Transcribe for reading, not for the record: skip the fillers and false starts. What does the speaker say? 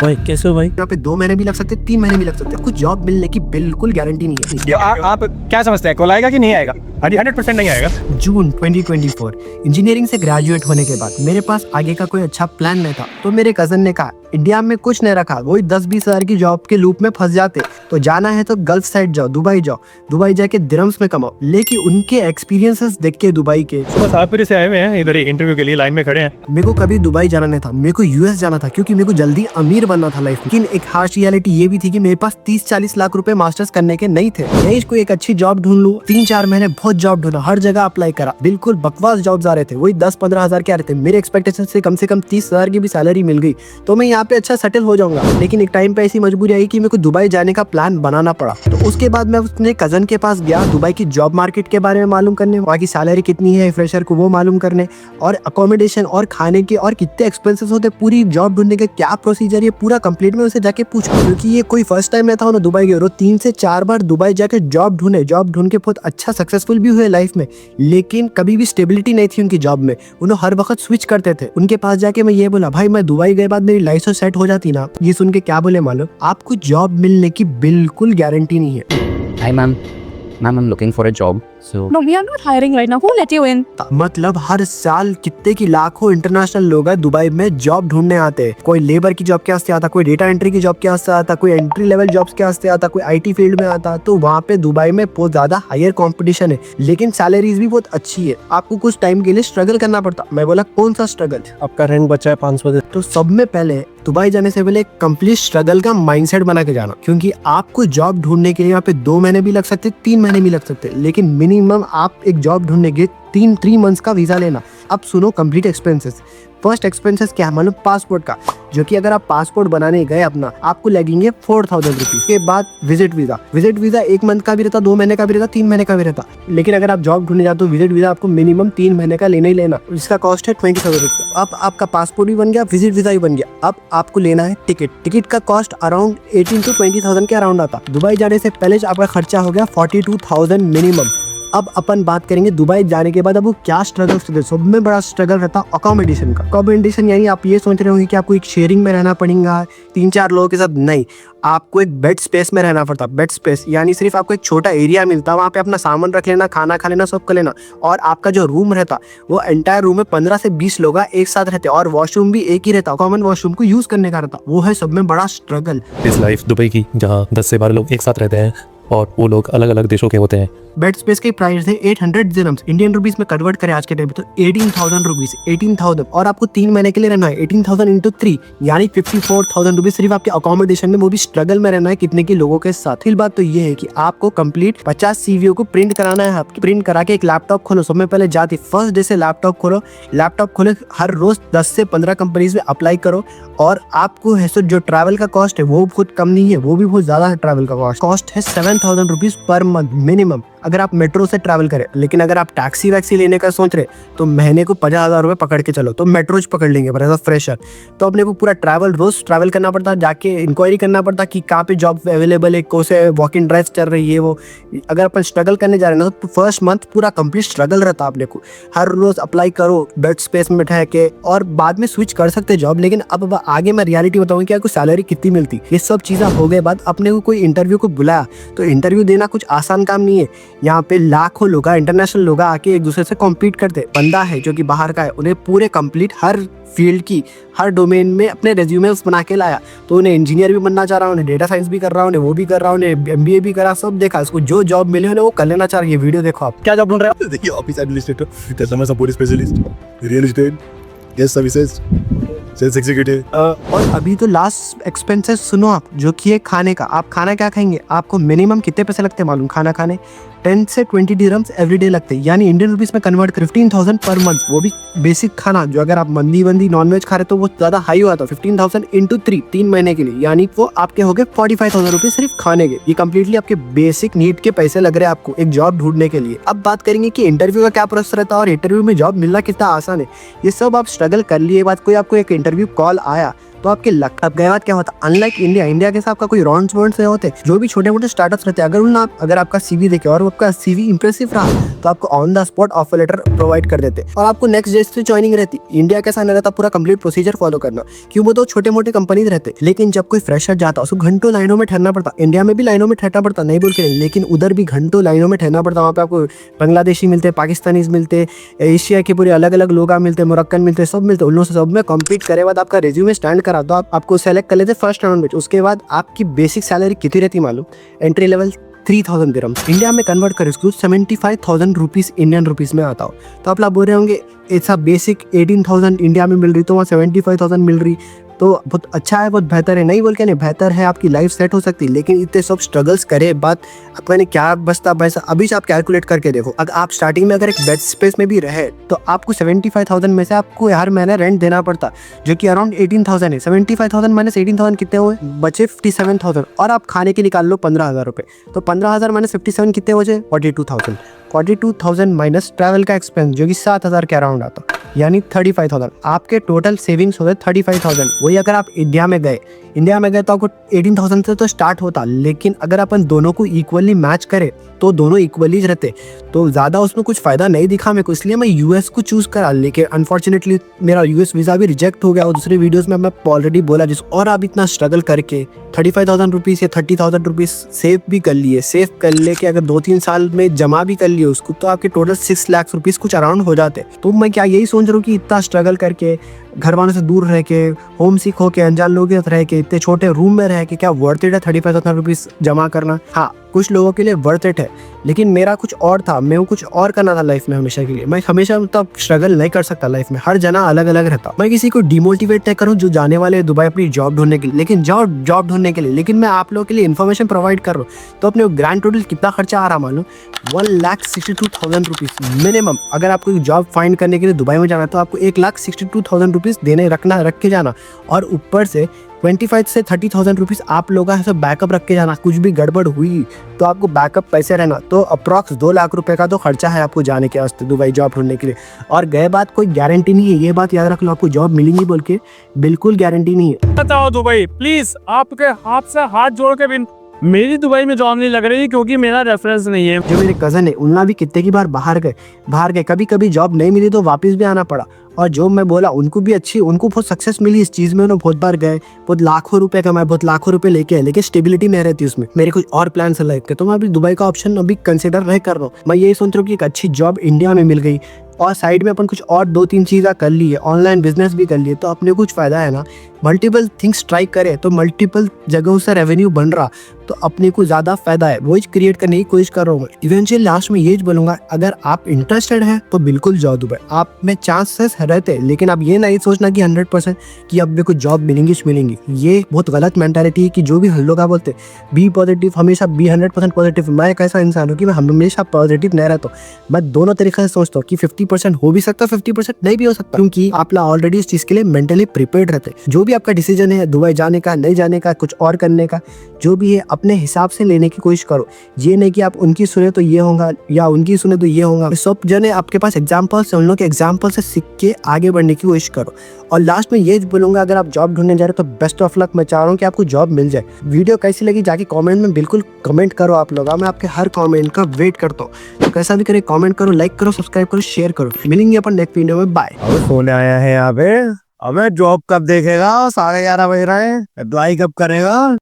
भाई कैसे हो भाई? यहाँ पे 2 महीने भी लग सकते, 3 महीने भी लग सकते, कुछ जॉब मिलने की बिल्कुल गारंटी नहीं है। आप क्या समझते हैं, कॉल आएगा कि नहीं आएगा? 100% नहीं आएगा। जून 2024 इंजीनियरिंग से ग्रेजुएट होने के बाद मेरे पास आगे का कोई अच्छा प्लान नहीं था, तो मेरे कजन ने कहा इंडिया में कुछ नहीं रखा, वही 10-20 हजार की जॉब के लूप में फंस जाते, तो जाना है तो गल्फ साइड जाओ, दुबई जाओ, दुबई जाके दिरहम्स में कमाओ। लेकिन उनके एक्सपीरियंसेस देख के दुबई के, सुबह 7 बजे से आए हुए हैं इधर इंटरव्यू के लिए, लाइन में खड़े हैं। मेरे को कभी दुबई जाना नहीं था, मेरे को यूएस जाना था, क्योंकि मेरे को जल्दी अमीर बनना था लाइफ में। लेकिन एक हार्श रियलिटी ये भी थी कि मेरे पास 30-40 लाख रुपए मास्टर्स करने के नहीं थे। यही कोई एक अच्छी जॉब ढूंढ लूं। 3-4 महीने बहुत जॉब ढूंढा, हर जगह अप्लाई करा, बिल्कुल बकवास जॉब्स आ रहे थे, वही 10-15 हजार के आ रहे थे। मेरे एक्सपेक्टेशन से कम 30 हजार की भी सैलरी मिल गई तो मैं यहाँ पे अच्छा सेटल हो जाऊंगा। लेकिन एक टाइम पे ऐसी मजबूरी आई कि मेरे को दुबई जाने का प्लान बनाना पड़ा। तो उसके बाद मैं अपने कजन के पास गया दुबई की जॉब मार्केट के बारे में मालूम करने, वहाँ की सैलरी कितनी है फ्रेशर को वो मालूम करने, और अकोमोडेशन और खाने के और कितने एक्सपेंसेस होते, पूरी जॉब ढूंढने का क्या प्रोसीजर, ये पूरा कंप्लीट में उसे जाके पूछा। क्योंकि ये कोई फर्स्ट टाइम मैं था दुबई गया, 3 से 4 बार दुबई जाके जॉब ढूंढ के बहुत अच्छा सक्सेसफुल भी हुए लाइफ में, लेकिन कभी भी स्टेबिलिटी नहीं थी उनकी जॉब में। उन्होंने हर वक्त स्विच करते थे। उनके पास जाके मैं ये बोला भाई मैं दुबई गए बाद मेरी लाइफ तो सेट हो जाती ना। ये सुन के क्या बोले मालूम, आपको जॉब मिलने की बिल्कुल गारंटी नहीं है। Hi ma'am, I'm looking for a job. So No, we are not hiring right now. Who let you in? मतलब हर साल कितने की लाखों इंटरनेशनल लोग हैं दुबई में जॉब ढूंढने आते हैं। कोई लेबर की जॉब के वास्ते आता, कोई डेटा एंट्री की जॉब के वास्ते आता, कोई एंट्री लेवल जॉब्स के वास्ते आता, कोई आईटी फील्ड में आता। तो वहाँ पे दुबई में बहुत ज्यादा हायर कंपटीशन है, लेकिन सैलरीज भी बहुत अच्छी है। आपको कुछ टाइम के लिए स्ट्रगल करना पड़ता। मैं बोला कौन सा स्ट्रगल? आपका रेंट बचा है 500 दे। तो सब में पहले दुबई जाने से पहले कंप्लीट स्ट्रगल का माइंडसेट बना के जाना, क्योंकि आपको जॉब ढूंढने के लिए यहाँ पे 2 महीने भी लग सकते, 3 महीने भी लग सकते, लेकिन मिनिमम आप एक जॉब ढूंढने के 3 मंथ्स का वीजा लेना। अब सुनो कंप्लीट एक्सपेंसेस। फर्स्ट एक्सपेंसेस क्या है मालूम? पासपोर्ट का, जो कि अगर आप पासपोर्ट बनाने गए अपना, आपको लगेंगे 4000 रुपीज। के बाद विजिट वीजा 1 मंथ का भी रहता, 2 महीने का भी रहता, 3 महीने का भी रहता। लेकिन अगर आप जॉब ढूंढने जाते हो विजिट वीजा आपको मिनिमम 3 महीने का लेना ही लेना, जिसका कॉस्ट है 20,000 रुपये। अब आपका पासपोर्ट भी बन गया, विजिट वीजा भी बन गया। अब आपको लेना है टिकट का कॉस्ट अराउंड 18 to 20,000 के अराउंड आता। दुबई जाने से पहले आपका खर्चा हो गया 42,000 मिनिमम। अब अपन बात करेंगे दुबई जाने के बाद अब वो क्या स्ट्रगल होते। सब में बड़ा स्ट्रगल रहता अकोमोडेशन का। अकोमोडेशन यानी आप ये सोच रहे होंगे कि आपको एक शेयरिंग में रहना पड़ेगा 3-4 लोगों के साथ, नहीं, आपको एक बेड स्पेस में रहना पड़ता। बेड स्पेस यानी सिर्फ आपको एक छोटा एरिया मिलता, वहाँ पे अपना सामान रख लेना, खाना खा लेना, सब कर लेना। और आपका जो रूम रहता वो एंटायर रूम में 15 से 20 लोग एक साथ रहते, और वॉशरूम भी एक ही रहता, कॉमन वॉशरूम को यूज करने का रहता। वो है सब में बड़ा स्ट्रगल। इस लाइफ दुबई की जहाँ 10 से 12 लोग एक साथ रहते हैं और वो लोग अलग अलग देशों के होते हैं। बेड स्पेस की प्राइस है 800 दिरहम्स, इंडियन रुपीस में कन्वर्ट करें आज के टाइम पे तो 18,000 रुपीज। 18,000 और आपको 3 महीने के लिए रहना है। 18,000 इंटू 3 यानी 54,000 रुपीज सिर्फ आपके अकोमोडेशन में, वो भी स्ट्रगल में रहना है कितने की लोगों के साथ। फिर बात तो ये है कि आपको कंप्लीट 50 सीवीओ को प्रिंट कराना है। आपकी प्रिंट करा के एक लैपटॉप खोलो। सब में पहले जाती फर्स्ट डे से लैपटॉप खोले, हर रोज 10 से 15 कंपनीज में अप्लाई करो। और आपको है जो ट्रैवल का कॉस्ट है वो बहुत कम नहीं है, वो भी बहुत ज्यादा है। ट्रैवल का कॉस्ट है 7,000 रुपीज पर मंथ मिनिमम, अगर आप मेट्रो से ट्रैवल करें। लेकिन अगर आप टैक्सी वैक्सी लेने का सोच रहे तो महीने को 50,000 रुपए पकड़ के चलो, तो मेट्रोज पकड़ लेंगे पर एज अ फ्रेशर। तो अपने को पूरा रोज ट्रैवल करना पड़ता, जाके इंक्वायरी करना पड़ता कि कहाँ पे जॉब अवेलेबल है, कौन से वॉक इन ड्राइव चल रही है वो। अगर अपन स्ट्रगल करने जा रहे हैं ना तो फर्स्ट मंथ पूरा कंप्लीट स्ट्रगल रहता अपने को। हर रोज अप्लाई करो बेड स्पेस में ठहर के, और बाद में स्विच कर सकते जॉब। लेकिन अब आगे मैं रियलिटी बताऊंगी कि आपको सैलरी कितनी मिलती। ये सब चीजें हो गए बाद अपने को कोई इंटरव्यू को बुलाया, तो इंटरव्यू देना कुछ आसान काम नहीं है। यहाँ पे लाखों लोग, इंटरनेशनल लोग आके एक दूसरे से कॉम्पीट करते। बंदा है जो कि बाहर का है, उन्हें पूरे कंप्लीट हर फील्ड की, हर डोमेन में अपने रेज्यूमेस बना के लाया। तो उन्हें इंजीनियर भी बनना चाह रहा, उन्हें डेटा साइंस भी कर रहा, उन्हें वो भी कर रहा, उन्हें MBA भी करा, सब देखा। उसको जो जॉब मिले उन्हें वो कर लेना चाह रही है। वीडियो देखो आप। क्या जॉब ढूंढ रहे हैं? देखिए office administrator, customer support specialist, real estate, guest services, sales executive. और अभी तो लास्ट एक्सपेंसेस सुनो आप, जो कि है खाने का। आप खाना क्या खाएंगे? आपको मिनिमम कितने पैसे लगते हैं मालूम खाना खाने? 10 से 20 दिरहम्स एवरीडे लगते हैं, यानी इंडियन रुपीस में कन्वर्ट कर 15,000 पर मंथ। वो भी बेसिक खाना, जो अगर आप मंदी नॉनवेज खा रहे तो वो ज्यादा हाई हुआ था। 15,000 इंटू 3 महीने के लिए, यानी वो आपके हो गए 45,000 रुपीज सिर्फ खाने के। ये कम्प्लीटली आपके बेसिक नीड के पैसे लग रहे हैं आपको एक जॉब ढूंढने के लिए। अब बात करेंगे कि इंटरव्यू का क्या प्रोसेस रहता है और इंटरव्यू में जॉब मिलना कितना आसान है। ये सब आप स्ट्रगल कर लिए बाद कोई आपको एक इंटरव्यू कॉल आया, तो आपके लक। अब गए बात क्या होता, अनलाइक इंडिया के साथ आपका कोई राउंड्स वॉन्ड्स नहीं होते, जो भी छोटे मोटे स्टार्टअप्स रहते हैं, अगर आपका सीवी देखे और आपका सीवी इंप्रेसिव रहा तो आपको on the spot offer letter provide कर देते और आपको नेक्स्ट डे से ज्वाइनिंग रहती। इंडिया के साथ नहीं रहता, पूरा कंप्लीट प्रोसीजर फॉलो करना, क्यों वो तो छोटे मोटे कंपनीज रहते। लेकिन जब कोई फ्रेशर जाता उसको घंटों लाइनों में ठहरना पड़ता। इंडिया में भी लाइनों में ठहरना पड़ता, नहीं बोल के नहीं, लेकिन उधर भी घंटों लाइनों में ठहरना पड़ता। वहाँ पे आपको बांग्लादेशी मिलते, पाकिस्तानीज मिलते, एशिया के पूरे अलग अलग लोग मिलते, मोरक्कन मिलते, सब मिलते। उन लोगों से सब में कम्पीट करे बाद आपका रिज्यूमे स्टैंड करा तो आपको सेलेक्ट कर लेते फर्स्ट राउंड में। उसके बाद आपकी बेसिक सैलरी कितनी रहती मालूम, एंट्री लेवल 3000 दिरहम्स। इंडिया में कन्वर्ट करें उसको 75,000 रुपीज़ इंडियन रुपीज़ में आता हो। तो आप लोग बोल रहे होंगे ऐसा बेसिक 18,000 इंडिया में मिल रही तो वहाँ 75,000 मिल रही, तो बहुत अच्छा है, बहुत बेहतर है। नहीं बोल के नहीं, बेहतर है, आपकी लाइफ सेट हो सकती है। लेकिन इतने सब स्ट्रगल्स करे बात आपका नहीं क्या बचता पैसा। अभी से आप कैलकुलेट करके देखो, अगर आप स्टार्टिंग में अगर एक बेड स्पेस में भी रहे तो आपको 75,000 में से आपको हर महीने रेंट देना पड़ता, जो कि अराउंड 18,000 है। 75,000 माइनस 18,000 कितने हुए, बचे 57,000। और आप खाने के निकाल लो 15,000 रुपये, तो 15,000 माइनस 57 कितने हो जाए, 42,000। 42,000 माइनस ट्रैवल का एक्सपेंस जो कि 7,000 के अराउंड आता, यानी 35,000। आपके टोटल सेविंग्स हो गए 35,000। वही अगर आप इंडिया में गए तो आपको 18,000 से तो स्टार्ट होता, लेकिन अगर अपन दोनों को इक्वली मैच करें तो दोनों इक्वली रहते, तो ज़्यादा उसमें कुछ फ़ायदा नहीं दिखा मेरे को, इसलिए मैं यूएस को चूज़ करा। लेकिन अनफॉर्चुनेटली मेरा यूएस वीज़ा भी रिजेक्ट हो गया। और दूसरे वीडियोस में मैं ऑलरेडी बोला और आप इतना स्ट्रगल करके 35,000 रुपीज़ या 30,000 रुपीज़ सेव भी कर लिए, सेव कर लेके अगर 2-3 साल में जमा भी कर लिए उसको, तो आपके टोटल 6 लाख रुपीज़ कुछ अराउंड हो जाते। तो मैं क्या यही सोच रहा हूँ कि इतना स्ट्रगल करके, घर वालों से दूर रह के, होम सिक होके, अनजान लोगों के साथ रह के, इतने छोटे रूम में रह के, क्या वर्थ इट है 35,000 रुपीज़ जमा करना? हाँ, कुछ लोगों के लिए वर्थ इट है, लेकिन मेरा कुछ और था, मैं कुछ और करना था लाइफ में हमेशा के लिए। मैं हमेशा मतलब स्ट्रगल नहीं कर सकता लाइफ में, हर जना अलग अलग रहता। मैं किसी को डिमोटिवेट नहीं करूँ जो जाने वाले दुबई अपनी जॉब ढूंढने के लिए, लेकिन जॉब ढूंढने के लिए, लेकिन मैं आप लोगों के लिए इन्फॉर्मेशन प्रोवाइड कर रहा हूँ। तो अपने ग्रैंड टोटल कितना खर्चा आ रहा मालूम, 1,62,000 रुपीज़ मिनिमम। अगर आपको जॉब फाइंड करने के लिए दुबई में जाना है तो आपको 1,62,000 रुपीज़ देने रख के जाना, और ऊपर से 25 से 30,000 रुपीज़ आप लोगों का बैकअप रख के जाना। कुछ भी गड़बड़ हुई तो आपको बैकअप पैसे रहना। तो अप्रॉक्स 2 लाख रुपए का तो खर्चा है आपको जाने के वास्ते दुबई जॉब ढूंढने के लिए। और गए बात कोई गारंटी नहीं है, ये बात याद रख लो, आपको जॉब मिलेंगी बोल के बिल्कुल गारंटी नहीं है। बताओ दुबई, प्लीज आपके हाथ से हाथ जोड़ के भी मेरी दुबई में जॉब नहीं लग रही क्योंकि मेरा रेफरेंस नहीं है। जो मेरे कज़न है उनका भी कितने की बार बाहर गए, कभी कभी जॉब नहीं मिली तो वापस भी आना पड़ा। और जो मैं बोला उनको भी उनको बहुत सक्सेस मिली इस चीज़ में, उन्होंने बहुत बार गए, बहुत लाखों रुपए कमाए, बहुत लाखों रुपए लेके आए, लेकिन स्टेबिलिटी नहीं रहती उसमें। मेरे कुछ और प्लान है लाइफ के, तो मैं अभी दुबई का ऑप्शन अभी कंसिडर नहीं कर रहा हूँ। मैं यही सोच रहा हूँ कि एक अच्छी जॉब इंडिया में मिल गई और साइड में अपन कुछ और 2-3 चीज़ें कर ली है, ऑनलाइन बिजनेस भी कर लिए, तो अपने कुछ फ़ायदा है ना। मल्टीपल थिंग्स ट्राई करें तो मल्टीपल जगहों से रेवेन्यू बन रहा, तो अपने को ज़्यादा फायदा है, वही क्रिएट करने की कोशिश कर रहा हूँ मैं। इवेंचुअली लास्ट में ये बोलूँगा, अगर आप इंटरेस्टेड हैं तो बिल्कुल जाओ दुबई। आप में चांसेस रहते हैं, लेकिन आप ये नहीं सोचना कि 100% कि अब मेरे को जॉब मिलेंगी। ये बहुत गलत मेंटालिटी है कि जो भी हम लोग बोलते बी पॉजिटिव, हमेशा बी 100% पॉजिटिव। मैं एक ऐसा इंसान हूँ कि मैं हमेशा पॉजिटिव नहीं रहता हूँ। मैं दोनों तरीके से सोचता हूँ कि 50% हो भी सकता है, 50% नहीं भी हो सकता, क्योंकि आप ऑलरेडी इस चीज़ के लिए मेंटली प्रिपेयर्ड रहते हैं। जो भी आपका डिसीजन है दुबई जाने का, नहीं जाने का, कुछ और करने का, जो भी है अपने हिसाब से लेने की कोशिश करो। ये नहीं कि आप उनकी सुने तो ये होगा या उनकी सुने तो ये होगा। सब जने आपके पास एग्जाम्पल्स है, उन लोग के एग्जाम्पल से सीख के आगे बढ़ने की कोशिश करो। और लास्ट में ये बोलूँगा, अगर आप जॉब ढूंढने जा रहे हो तो बेस्ट ऑफ लक। मैं चाह रहा हूँ कि आपको जॉब मिल जाए। वीडियो कैसी लगी जाके कमेंट में बिल्कुल कमेंट करो आप लोग, मैं आपके हर कमेंट का वेट करता हूँ। तो कैसा भी करे कमेंट करो, लाइक करो, सब्सक्राइब करो, शेयर करो। मिलेंगे अपन नेक्स्ट वीडियो में, बाय। अब सोने आया है यहाँ पे, अबे जॉब कब देखेगा? 11:30 बज रहे हैं, अप्लाई कब करेगा?